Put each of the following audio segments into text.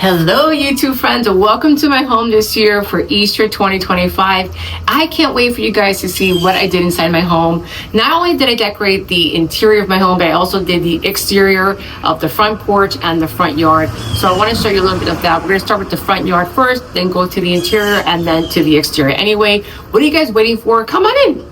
Hello YouTube friends, and welcome to my home this year for Easter 2025. I can't wait for you guys to see what I did inside my home. Not only did I decorate the interior of my home, but I also did the exterior of the front porch and the front yard. So I want to show you a little bit of that. We're going to start with the front yard first, then go to the interior and then to the exterior. Anyway, what are you guys waiting for? Come on in.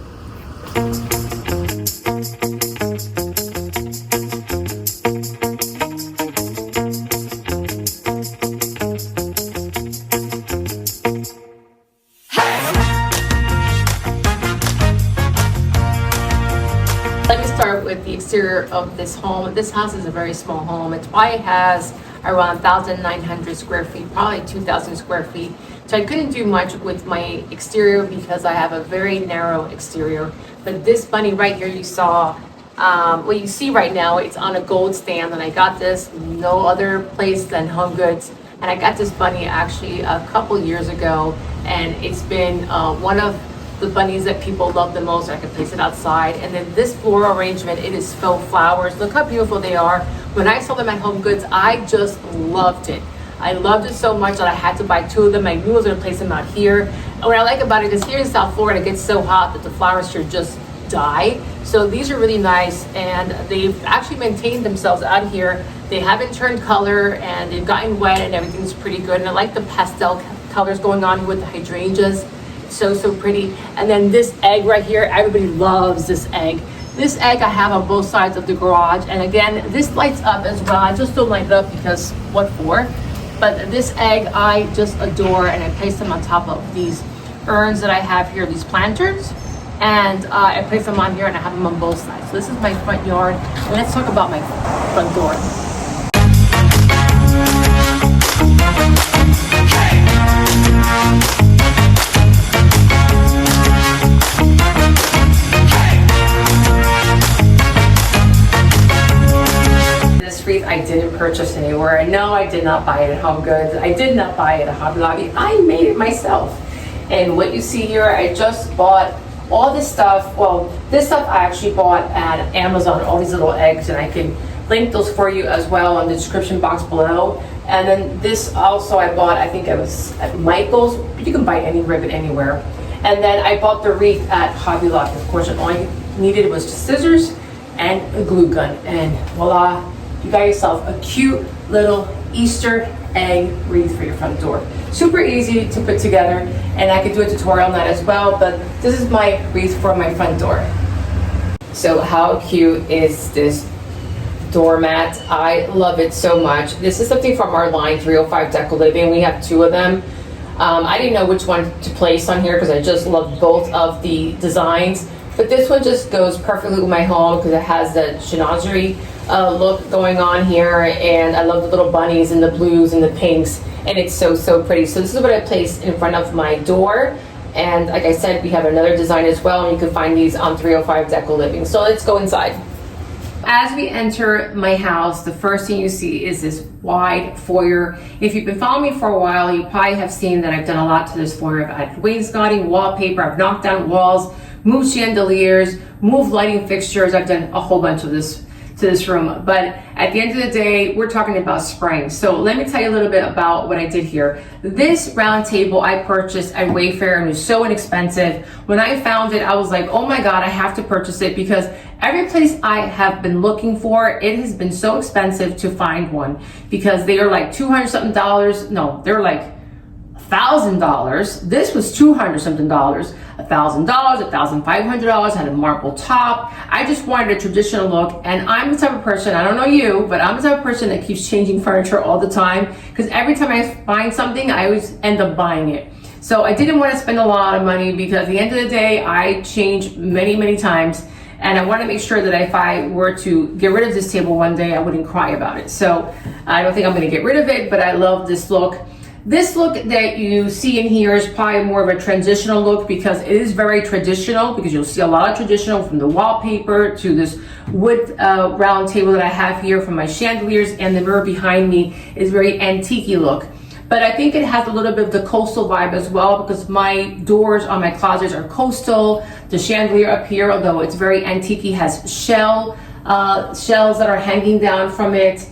Let me start with the exterior of this home. This house is a very small home. It probably has around 1,900 square feet, probably 2,000 square feet. So I couldn't do much with my exterior because I have a very narrow exterior. But this bunny right here you saw, what you see right now, it's on a gold stand, and I got this no other place than Home Goods. And I got this bunny actually a couple years ago, and it's been one of the bunnies that people love the most. I can place it outside. And then this floral arrangement, it is faux flowers. Look how beautiful they are. When I saw them at Home Goods, I just loved it. I loved it so much that I had to buy two of them. I knew I was gonna place them out here. And what I like about it is here in South Florida, it gets so hot that the flowers here just die. So these are really nice, and they've actually maintained themselves out here. They haven't turned color, and they've gotten wet, and everything's pretty good. And I like the pastel colors going on with the hydrangeas. So pretty. And then this egg right here, everybody loves this egg. This egg I have on both sides of the garage, and again, this lights up as well. I just don't light it up because what for? But this egg I just adore, and I place them on top of these urns that I have here, these planters, and I place them on here, and I have them on both sides. So this is my front yard, and let's talk about my front door. I didn't purchase anywhere. No, I did not buy it at Home Goods. I did not buy it at Hobby Lobby. I made it myself. And what you see here, I just bought all this stuff. Well, this stuff I actually bought at Amazon, all these little eggs, and I can link those for you as well in the description box below. And then this also I bought, I think it was at Michael's. You can buy any ribbon anywhere. And then I bought the wreath at Hobby Lobby. Of course, all I needed was just scissors and a glue gun, and voila. You got yourself a cute little Easter egg wreath for your front door. Super easy to put together, and I could do a tutorial on that as well, but this is my wreath for my front door. So how cute is this doormat? I love it so much. This is something from our line 305 Decor Living. We have two of them. I didn't know which one to place on here because I just love both of the designs, but this one just goes perfectly with my home because it has the chinoiserie look going on here, and I love the little bunnies and the blues and the pinks, and it's so pretty. So this is what I placed in front of my door, and like I said, we have another design as well, and you can find these on 305 Decor Living. So let's go inside. As we enter my house, the first thing you see is this wide foyer. If you've been following me for a while, you probably have seen that I've done a lot to this foyer. I've added wainscoting, wallpaper, I've knocked down walls, moved chandeliers, moved lighting fixtures. I've done a whole bunch of this to this room, but at the end of the day, we're talking about spring. So let me tell you a little bit about what I did here. This round table I purchased at Wayfair, and it was so inexpensive. When I found it, I was like, oh my God, I have to purchase it, because every place I have been looking for, it has been so expensive to find one, because they are like $200 something. No, they're like $1,000. This was $200 something, $1,000, $1,500. Had a marble top. I just wanted a traditional look, and I'm the type of person, I don't know you, but I'm the type of person that keeps changing furniture all the time, because every time I find something, I always end up buying it. So I didn't want to spend a lot of money, because at the end of the day, I change many times, and I want to make sure that if I were to get rid of this table one day, I wouldn't cry about it. So I don't think I'm going to get rid of it, but I love this look. This look that you see in here is probably more of a transitional look, because it is very traditional, because you'll see a lot of traditional, from the wallpaper to this wood round table that I have here, from my chandeliers, and the mirror behind me is very antique-y look. But I think it has a little bit of the coastal vibe as well, because my doors on my closets are coastal. The chandelier up here, although it's very antique, has shells that are hanging down from it.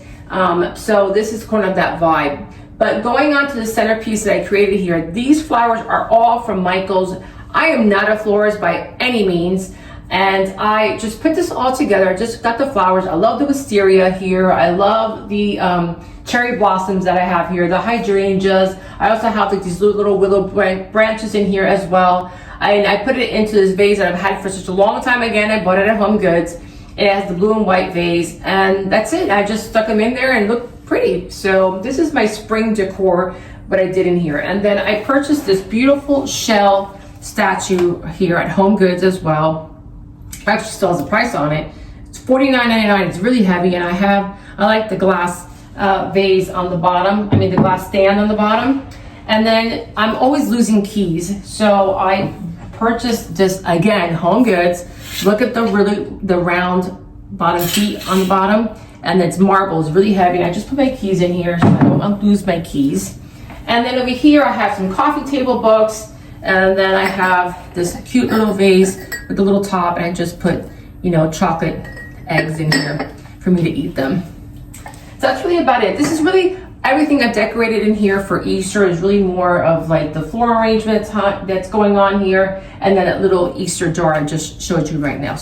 So this is kind of that vibe. But going on to the centerpiece that I created here, these flowers are all from Michael's. I am not a florist by any means. And I just put this all together. I just got the flowers. I love the wisteria here. I love the cherry blossoms that I have here, the hydrangeas. I also have like these little willow branches in here as well. I put it into this vase that I've had for such a long time. Again, I bought it at Home Goods. It has the blue and white vase, and that's it. I just stuck them in there and look pretty. So this is my spring decor, what I did in here. And then I purchased this beautiful shell statue here at Home Goods as well. Actually still has a price on it. It's $49.99. It's really heavy, and I like the glass vase on the bottom. I mean the glass stand on the bottom. And then I'm always losing keys, so I purchased this again, Home Goods. Look at the round bottom feet on the bottom, and it's marble. It's really heavy. And I just put my keys in here so I don't lose my keys. And then over here I have some coffee table books. And then I have this cute little vase with a little top, and I just put, chocolate eggs in here for me to eat them. So that's really about it. This is really everything I've decorated in here for Easter is really more of like the floral arrangement that's going on here, and then that little Easter jar I just showed you right now.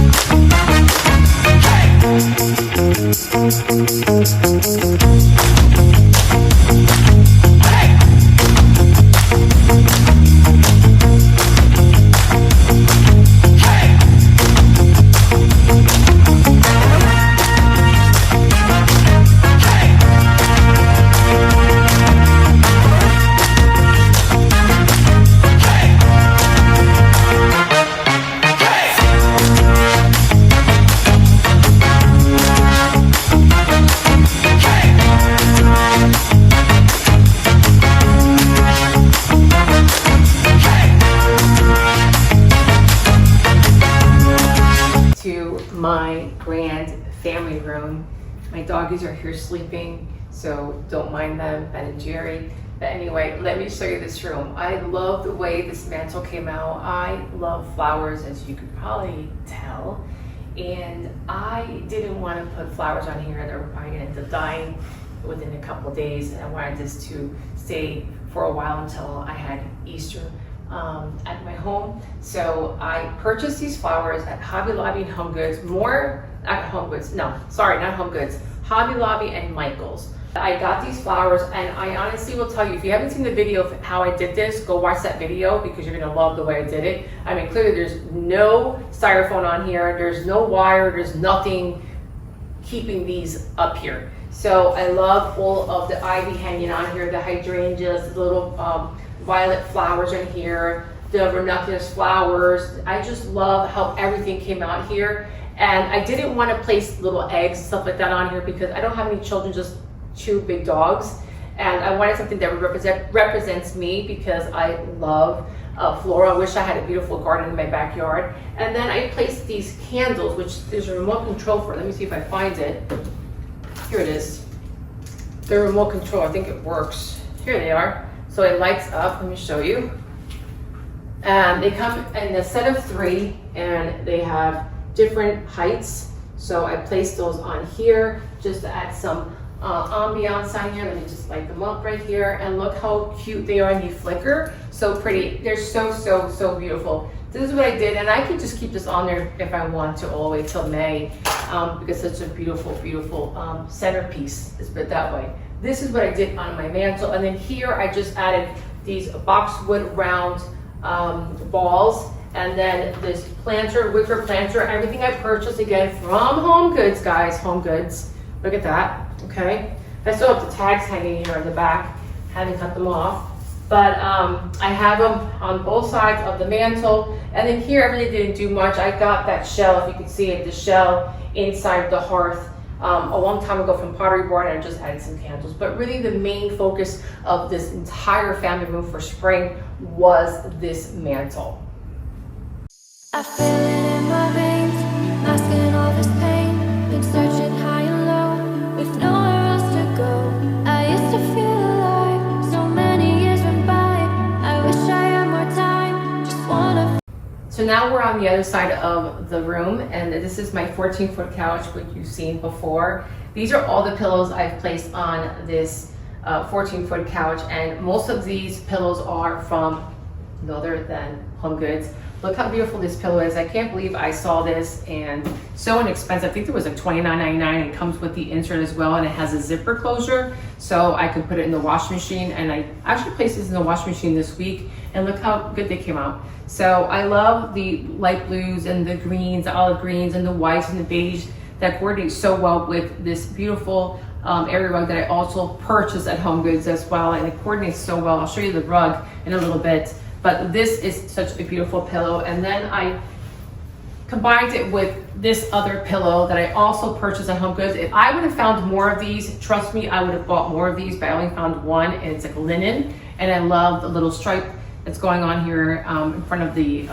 My grand family room. My doggies are here sleeping, so don't mind them, Ben and Jerry. But anyway, let me show you this room. I love the way this mantle came out. I love flowers, as you could probably tell. And I didn't want to put flowers on here. They were probably going to end up dying within a couple of days. And I wanted this to stay for a while until I had Easter at my home. So I purchased these flowers at Hobby Lobby and Home Goods, not Home Goods, Hobby Lobby and Michael's. I got these flowers, and I honestly will tell you, if you haven't seen the video of how I did this, go watch that video because you're gonna love the way I did it. I mean, clearly there's no styrofoam on here, there's no wire, there's nothing keeping these up here. So I love all of the ivy hanging on here, the hydrangeas, the little violet flowers in here, the ranunculus flowers. I just love how everything came out here. And I didn't want to place little eggs and stuff like that on here because I don't have any children, just 2 big dogs. And I wanted something that represents me because I love flora. I wish I had a beautiful garden in my backyard. And then I placed these candles, which there's a remote control for. Let me see if I find it. Here it is. The remote control, I think it works. Here they are. So it lights up, let me show you. And they come in a set of 3, and they have different heights. So I placed those on here just to add some ambiance on here. Let me just light them up right here, and look how cute they are, and they flicker. So pretty. They're so beautiful. This is what I did, and I could just keep this on there if I want to all the way till May because it's such a beautiful centerpiece. Let's put it that way. This is what I did on my mantle, and then here I just added these boxwood round balls, and then this wicker planter, everything I purchased again from Home Goods, guys, Home Goods. Look at that, okay? I still have the tags hanging here in the back, haven't cut them off. But I have them on both sides of the mantle, and then here I really didn't do much. I got that shell, if you can see it, the shell inside the hearth a long time ago from Pottery Barn, and I just added some candles. But really the main focus of this entire family room for spring was this mantle. I feel it in my veins, masking all this pain. Been searching high and low, with nowhere else to go. I used to feel alive, so many years went by. I wish I had more time, just wanna. So now we're on the other side of the room, and this is my 14-foot couch, which you've seen before. these are all the pillows I've placed on this 14-foot couch, and most of these pillows are from no other than Home Goods. Look how beautiful this pillow is. I can't believe I saw this, and so inexpensive. I think it was like $29.99. It comes with the insert as well, and it has a zipper closure, so I could put it in the washing machine. And I actually placed this in the washing machine this week, and look how good they came out. So I love the light blues and the greens, the olive greens and the whites and the beige that coordinates so well with this beautiful area rug that I also purchased at Home Goods as well, and it coordinates so well. I'll show you the rug in a little bit. But this is such a beautiful pillow. And then I combined it with this other pillow that I also purchased at Home Goods. If I would have found more of these, trust me, I would have bought more of these, but I only found one, and it's like linen. And I love the little stripe that's going on here in front of the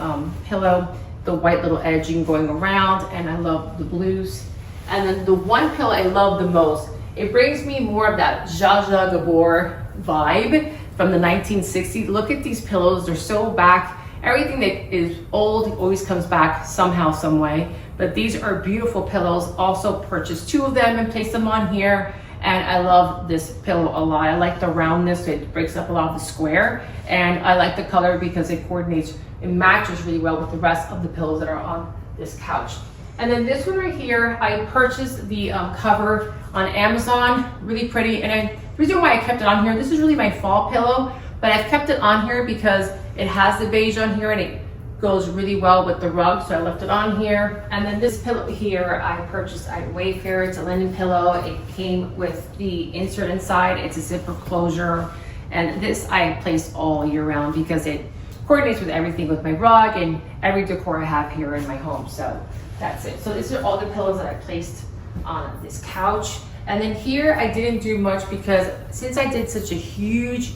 pillow, the white little edging going around, and I love the blues. And then the one pillow I love the most, it brings me more of that Zsa Zsa Gabor vibe from the 1960s. Look at these pillows, they're so back. Everything that is old always comes back somehow, some way. But these are beautiful pillows. Also purchased 2 of them and placed them on here. And I love this pillow a lot. I like the roundness, it breaks up a lot of the square. And I like the color because it coordinates, it matches really well with the rest of the pillows that are on this couch. And then this one right here, I purchased the cover on Amazon, really pretty. And the reason why I kept it on here, this is really my fall pillow, but I've kept it on here because it has the beige on here and it goes really well with the rug, so I left it on here. And then this pillow here, I purchased at Wayfair. It's a linen pillow. It came with the insert inside. It's a zipper closure. And this I place all year round because it coordinates with everything with my rug and every decor I have here in my home. So that's it. So these are all the pillows that I placed on this couch. And then here I didn't do much because since I did such a huge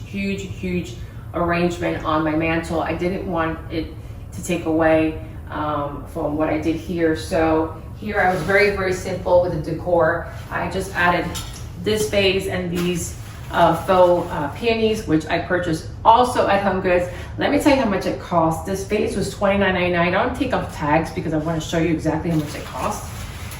arrangement on my mantle, I didn't want it to take away from what I did here. So here I was very simple with the decor. I just added this vase and these faux peonies, which I purchased also at Home Goods. Let me tell you how much it cost. This vase was $29.99. I don't take off tags because I want to show you exactly how much it cost.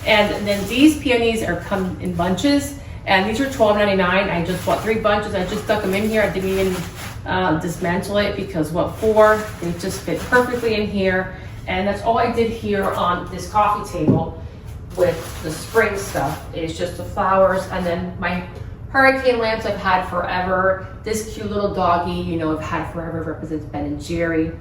And then these peonies are come in bunches, and these are $12.99. I just bought 3 bunches. I just stuck them in here. I didn't even dismantle it because what for? They just fit perfectly in here. And that's all I did here on this coffee table with the spring stuff. It's just the flowers, and then my hurricane lamps I've had forever. This cute little doggy, you know, I've had forever, represents Ben and Jerry,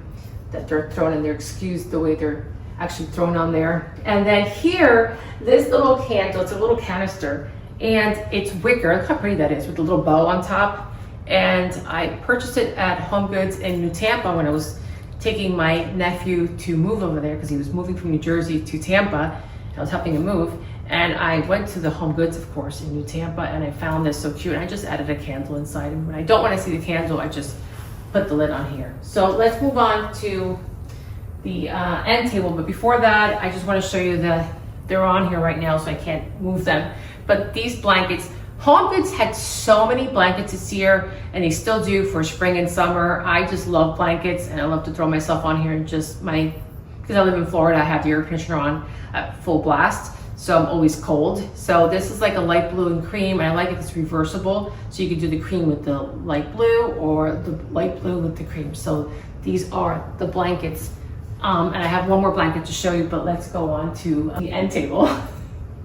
that they're thrown in there. Excuse the way they're actually thrown on there. And then here, this little candle, it's a little canister, and it's wicker. Look how pretty that is with the little bow on top. And I purchased it at Home Goods in New Tampa when I was taking my nephew to move over there because he was moving from New Jersey to Tampa. I was helping him move. And I went to the Home Goods, of course, in New Tampa, and I found this so cute. And I just added a candle inside. And when I don't want to see the candle, I just put the lid on here. So let's move on to the end table. But before that, I just want to show you that they're on here right now, so I can't move them. But these blankets, Home Goods had so many blankets this year, and they still do for spring and summer. I just love blankets, and I love to throw myself on here and just because I live in Florida, I have the air conditioner on at full blast, so I'm always cold. So this is like a light blue and cream, and I like it, it's reversible, so you can do the cream with the light blue or the light blue with the cream. So these are the blankets. And I have one more blanket to show you, but let's go on to the end table.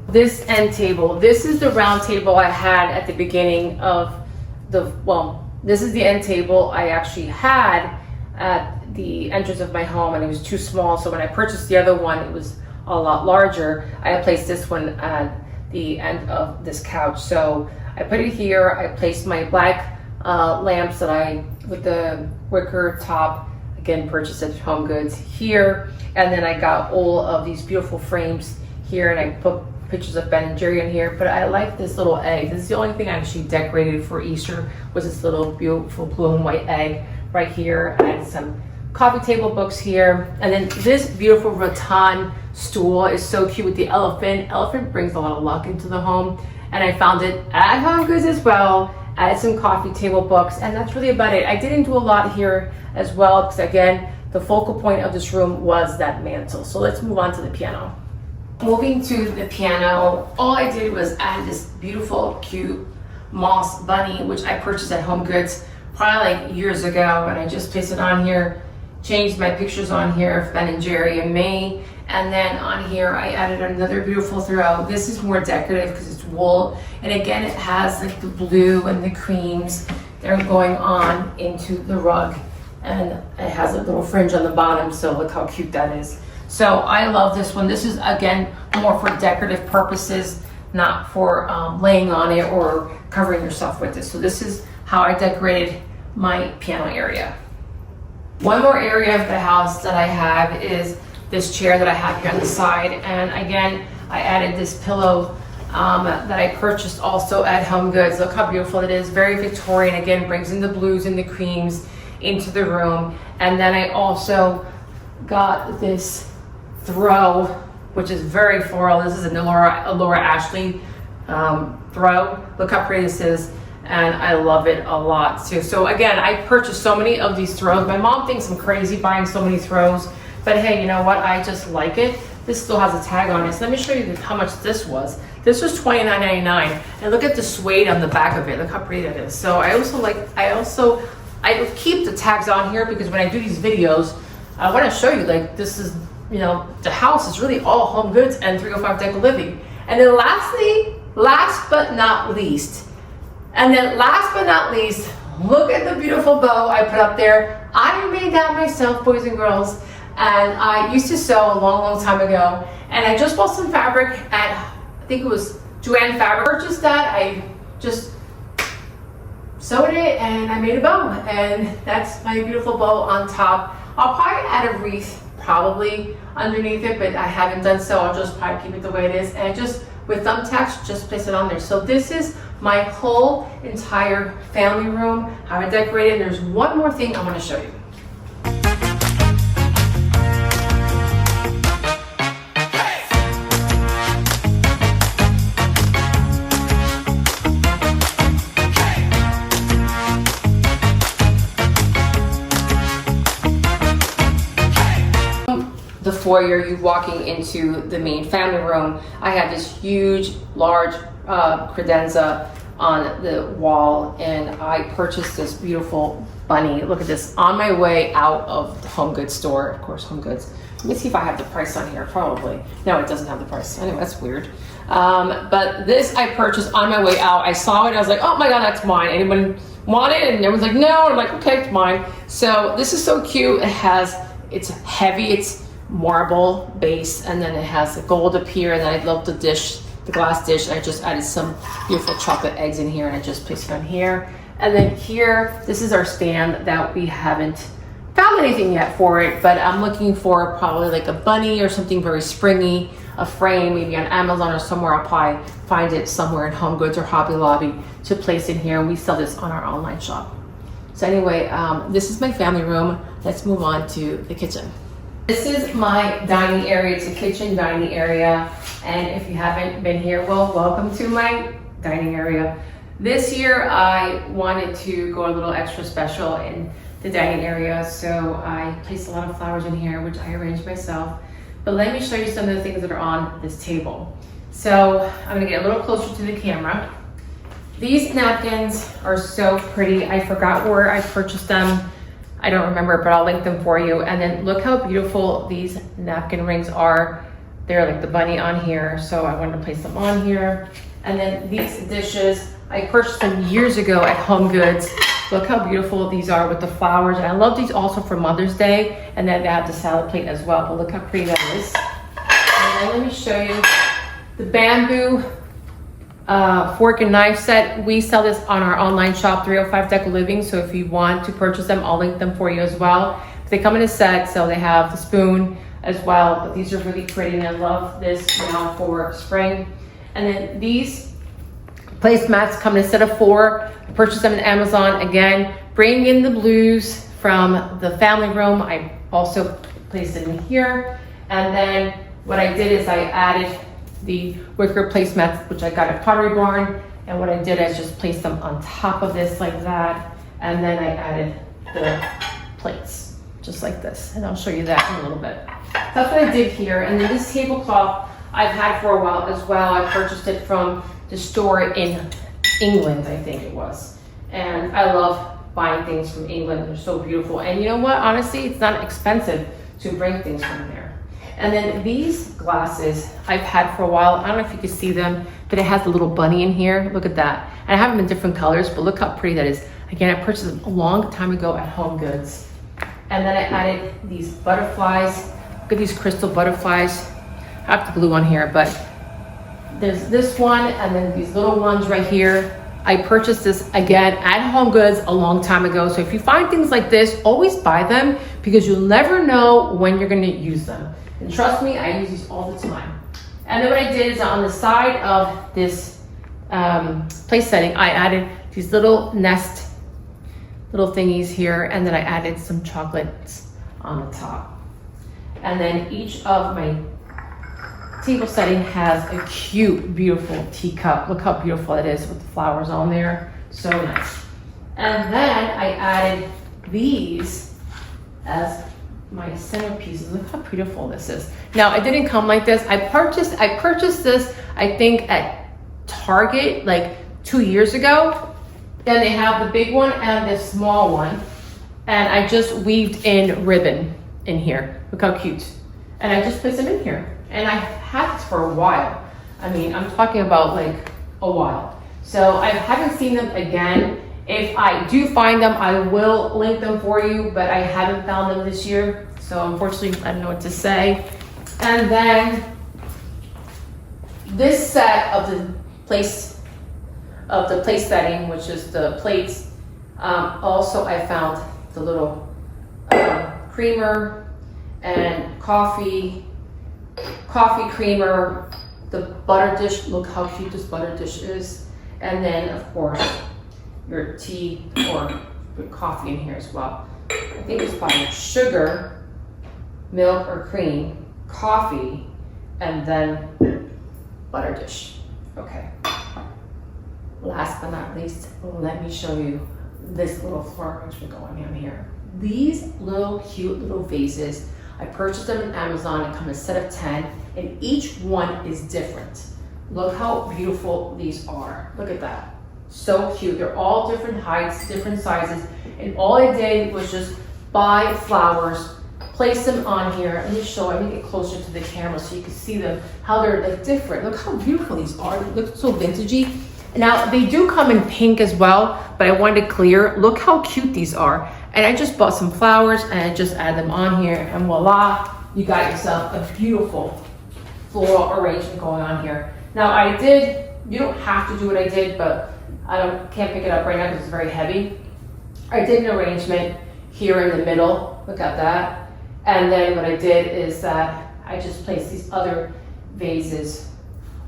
This end table, this is the round table I had at the beginning of this is the end table I actually had at the entrance of my home, and it was too small. So when I purchased the other one, it was a lot larger. I placed this one at the end of this couch. So I put it here. I placed my black lamps that with the wicker top, again, purchased at Home Goods here. And then I got all of these beautiful frames here, and I put pictures of Ben and Jerry in here. But I like this little egg. This is the only thing I actually decorated for Easter, was this little beautiful blue and white egg right here. I had some coffee table books here. And then this beautiful rattan stool is so cute with the elephant. Elephant brings a lot of luck into the home. And I found it at Home Goods as well. Added some coffee table books, and that's really about it. I didn't do a lot here as well because, again, the focal point of this room was that mantle. So let's move on to the piano. Moving to the piano, all I did was add this beautiful, cute moss bunny, which I purchased at Home Goods probably like years ago, and I just placed it on here, changed my pictures on here of Ben and Jerry and me, and then on here I added another beautiful throw. This is more decorative because it's wool, and again it has like the blue and the creams. They're going on into the rug, and it has a little fringe on the bottom, so look how cute that is. So I love this one. This is again more for decorative purposes, not for laying on it or covering yourself with it. So this is how I decorated my piano area. One more area of the house that I have is this chair that I have here on the side. And again, I added this pillow that I purchased also at Home Goods. Look how beautiful it is. Very Victorian. Again, brings in the blues and the creams into the room. And then I also got this throw, which is very floral. This is a Laura Ashley throw. Look how pretty this is, and I love it a lot too. So again, I purchased so many of these throws. My mom thinks I'm crazy buying so many throws, but hey, you know what? I just like it. This still has a tag on it. So let me show you how much this was. This was $29.99, and look at the suede on the back of it. Look how pretty that is. So I keep the tags on here because when I do these videos, I want to show you, like, this is, you know, the house is really all Home Goods and 305 Decor Living. And then last but not least, look at the beautiful bow I put up there. I made that myself, boys and girls, and I used to sew a long time ago, and I just bought some fabric at, I think it was Joann Fabric. Purchased that, I just sewed it and I made a bow, and that's my beautiful bow on top. I'll probably add a wreath probably underneath it, but I haven't done so. I'll just probably keep it the way it is, and just with thumbtacks just place it on there. So this is my whole entire family room, how I decorated. There's one more thing I want to show you. The foyer, you walking into the main family room, I have this huge, large credenza on the wall, and I purchased this beautiful bunny. Look at this on my way out of the Home Goods store. Of course, Home Goods. Let me see if I have the price on here. Probably. No, it doesn't have the price. Anyway, that's weird. But this I purchased on my way out. I saw it. I was like, oh my God, that's mine. Anyone want it? And everyone's like, no. And I'm like, okay, it's mine. So this is so cute. It's heavy. It's marble base, and then it has the gold up here, and then I love the dish, the glass dish. I just added some beautiful chocolate eggs in here, and I just placed it on here. And then here, this is our stand that we haven't found anything yet for it, but I'm looking for probably like a bunny or something very springy, a frame, maybe on Amazon or somewhere. I'll probably find it somewhere in Home Goods or Hobby Lobby to place in here, and we sell this on our online shop. So anyway, this is my family room. Let's move on to the kitchen. This is my dining area. It's a kitchen dining area, and if you haven't been here, well, welcome to my dining area. This year I wanted to go a little extra special in the dining area, so I placed a lot of flowers in here, which I arranged myself. But let me show you some of the things that are on this table. So I'm gonna get a little closer to the camera. These napkins are so pretty. I forgot where I purchased them. I don't remember, but I'll link them for you. And then look how beautiful these napkin rings are. They're like the bunny on here, so I wanted to place them on here. And then these dishes, I purchased them years ago at Home Goods. Look how beautiful these are with the flowers. And I love these also for Mother's Day. And then they have the salad plate as well, but look how pretty that is. And then let me show you the bamboo fork and knife set. We sell this on our online shop, 305 Decor Living. So if you want to purchase them, I'll link them for you as well. They come in a set, so they have the spoon as well. But these are really pretty, and I love this now for spring. And then these placemats come in a set of 4. I purchased them on Amazon. Again, bring in the blues from the family room. I also placed it in here. And then what I did is I added the wicker placemats, which I got at Pottery Barn, and what I did is just place them on top of this like that, and then I added the plates just like this, and I'll show you that in a little bit. That's what I did here. And then this tablecloth I've had for a while as well. I purchased it from the store in England, I think it was. And I love buying things from England. They're so beautiful. And you know what? Honestly, it's not expensive to bring things from there. And then these glasses I've had for a while. I don't know if you can see them, but it has a little bunny in here. Look at that. And I have them in different colors, but look how pretty that is. Again, I purchased them a long time ago at Home Goods. And then I added these butterflies. Look at these crystal butterflies. I have the blue one here, but there's this one and then these little ones right here. I purchased this again at Home Goods a long time ago. So if you find things like this, always buy them because you'll never know when you're gonna use them. And trust me, I use these all the time. And then what I did is on the side of this place setting, I added these little nest, little thingies here, and then I added some chocolates on the top. And then each of my table setting has a cute, beautiful teacup. Look how beautiful it is with the flowers on there. So nice. And then I added these as my centerpieces. Look how beautiful this is. Now, it didn't come like this. I purchased this, I think, at Target like 2 years ago. And they have the big one and the small one. And I just weaved in ribbon in here. Look how cute. And I just placed them in here. And I had this for a while. I mean, I'm talking about like a while. So I haven't seen them again. If I do find them, I will link them for you, but I haven't found them this year. So unfortunately, I don't know what to say. And then this set of the place setting, which is the plates, also I found the little creamer and coffee creamer, the butter dish. Look how cute this butter dish is. And then of course your tea or your coffee in here as well. I think it's probably sugar, milk or cream, coffee, and then butter dish. Okay. Last but not least, let me show you this little floral arrangement going on here. These little cute little vases, I purchased them on Amazon. It comes in a set of 10, and each one is different. Look how beautiful these are. Look at that. So cute. They're all different heights, different sizes, and all I did was just buy flowers, place them on here. Let me show, let me get closer to the camera so you can see them, how they're like different. Look how beautiful these are. They look so vintagey. Now, they do come in pink as well, but I wanted clear. Look how cute these are. And I just bought some flowers and I just add them on here, and voila, you got yourself a beautiful floral arrangement going on here. Now you don't have to do what I did, but can't pick it up right now because it's very heavy. I did an arrangement here in the middle, look at that. And then what I did is that I just placed these other vases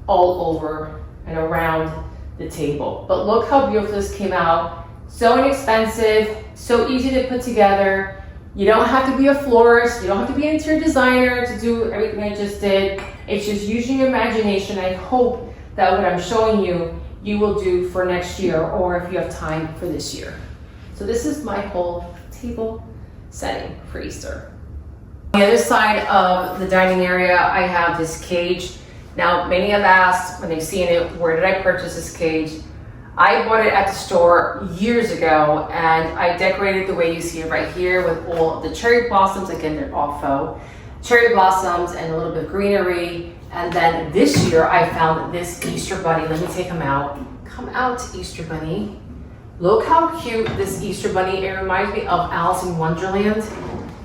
all over and around the table. But look how beautiful this came out. So inexpensive, so easy to put together. You don't have to be a florist, you don't have to be an interior designer to do everything I just did. It's just using your imagination. I hope that what I'm showing you, you will do for next year, or if you have time for this year. So this is my whole table setting for Easter. On the other side of the dining area, I have this cage. Now, many have asked when they've seen it, where did I purchase this cage? I bought it at the store years ago, and I decorated the way you see it right here with all of the cherry blossoms. Again, they're all faux. Cherry blossoms and a little bit of greenery. And then this year I found this Easter bunny. Let me take him out. Come out, Easter bunny. Look how cute this Easter bunny. It reminds me of Alice in Wonderland.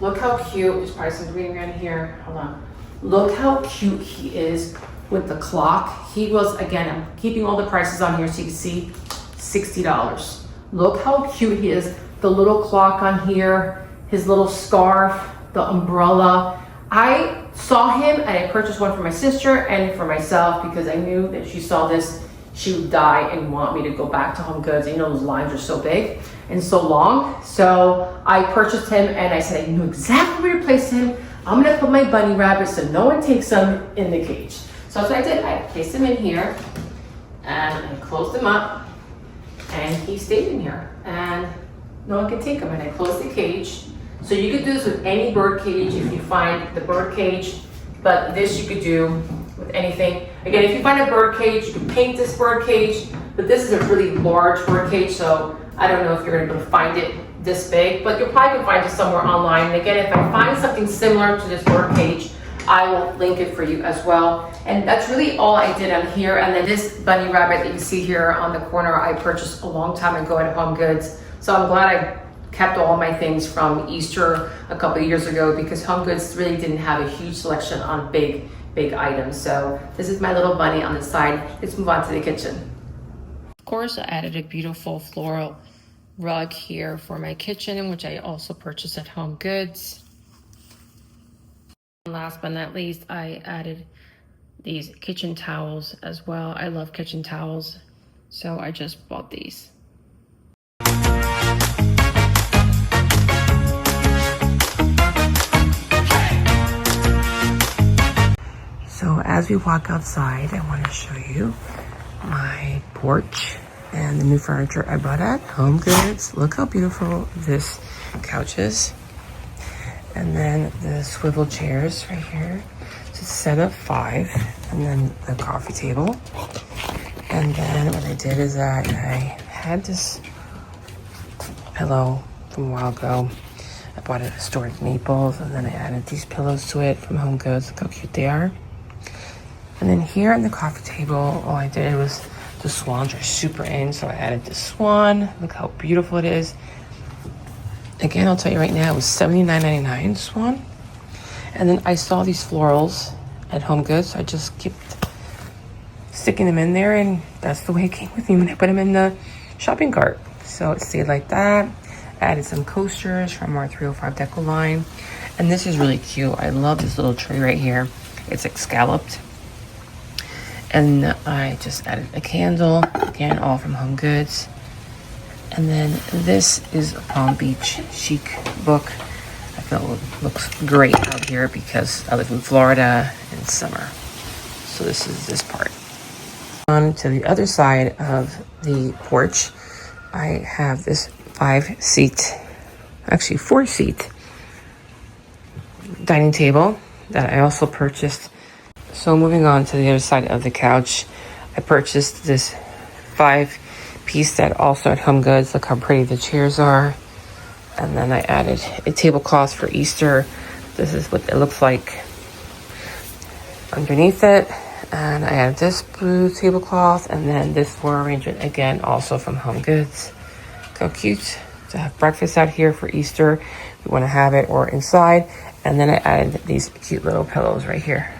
Look how cute. There's probably some greenery in here. Hold on. Look how cute he is with the clock. He was, again, I'm keeping all the prices on here so you can see, $60. Look how cute he is. The little clock on here, his little scarf, the umbrella. I saw him and I purchased one for my sister and for myself because I knew that if she saw this, she would die and want me to go back to Home Goods. You know, those lines are so big and so long. So I purchased him and I said, I knew exactly where to place him. I'm gonna put my bunny rabbit so no one takes them in the cage. So that's what I did. I placed him in here and I closed him up and he stayed in here and no one can take him. And I closed the cage. So you could do this with any bird cage if you find the bird cage, but this you could do with with anything. Again, if you find a bird cage, you can paint this bird cage, but this is a really large bird cage, so I don't know if you're gonna be able to find it this big, but you'll probably find it somewhere online. And again, if I find something similar to this bird cage, I will link it for you as well. And that's really all I did on here. And then this bunny rabbit that you see here on the corner, I purchased a long time ago at Home Goods. So I'm glad I kept all my things from Easter a couple of years ago, because Home Goods really didn't have a huge selection on big items. So this is my little bunny on the side. Let's move on to the kitchen. Of course, I added a beautiful floral rug here for my kitchen, which I also purchased at Home Goods. And last but not least, I added these kitchen towels as well. I love kitchen towels, so I just bought these. So as we walk outside, I want to show you my porch and the new furniture I bought at Home Goods. Look how beautiful this couch is. And then the swivel chairs right here. It's a set of 5. And then the coffee table. And then what I did is that I had this pillow from a while ago. I bought it at a store at Naples, and then I added these pillows to it from Home Goods. Look how cute they are. And then here on the coffee table, all I did was the swans are super in, so I added this swan. Look how beautiful it is. Again, I'll tell you right now, it was $79.99 swan. And then I saw these florals at Home Goods, so I just kept sticking them in there, and that's the way it came with me when I put them in the shopping cart. So it stayed like that. I added some coasters from our 305 Deco line. And this is really cute. I love this little tree right here. It's like scalloped. And I just added a candle, again, all from Home Goods. And then this is a Palm Beach chic book. I felt it looks great out here because I live in Florida in summer. So this is this part. On to the other side of the porch, I have this 5-seat, actually 4-seat dining table that I also purchased. So moving on to the other side of the couch, I purchased this 5-piece set also at Home Goods. Look how pretty the chairs are. And then I added a tablecloth for Easter. This is what it looks like underneath it. And I added this blue tablecloth, and then this floor arrangement, again, also from Home Goods. Look how cute to have breakfast out here for Easter. If you want to have it, or inside. And then I added these cute little pillows right here.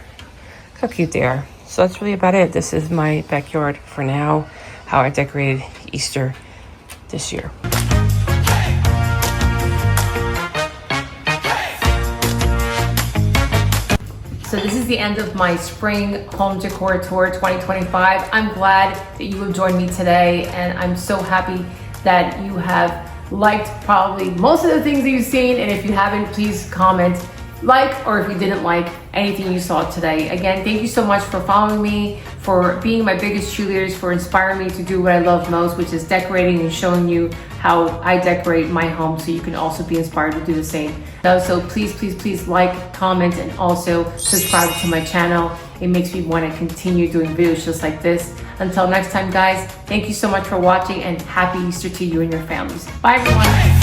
Look how cute they are. So that's really about it. This is my backyard for now, how I decorated Easter this year. So this is the end of my spring home decor tour 2025. I'm glad that you have joined me today, and I'm so happy that you have liked probably most of the things that you've seen. And if you haven't, please comment like, or if you didn't like anything you saw today. Again, thank you so much for following me, for being my biggest cheerleaders, for inspiring me to do what I love most, which is decorating and showing you how I decorate my home, so you can also be inspired to do the same. So please like, comment, and also subscribe to my channel. It makes me want to continue doing videos just like this. Until next time, guys, thank you so much for watching, and happy Easter to you and your families. Bye, everyone.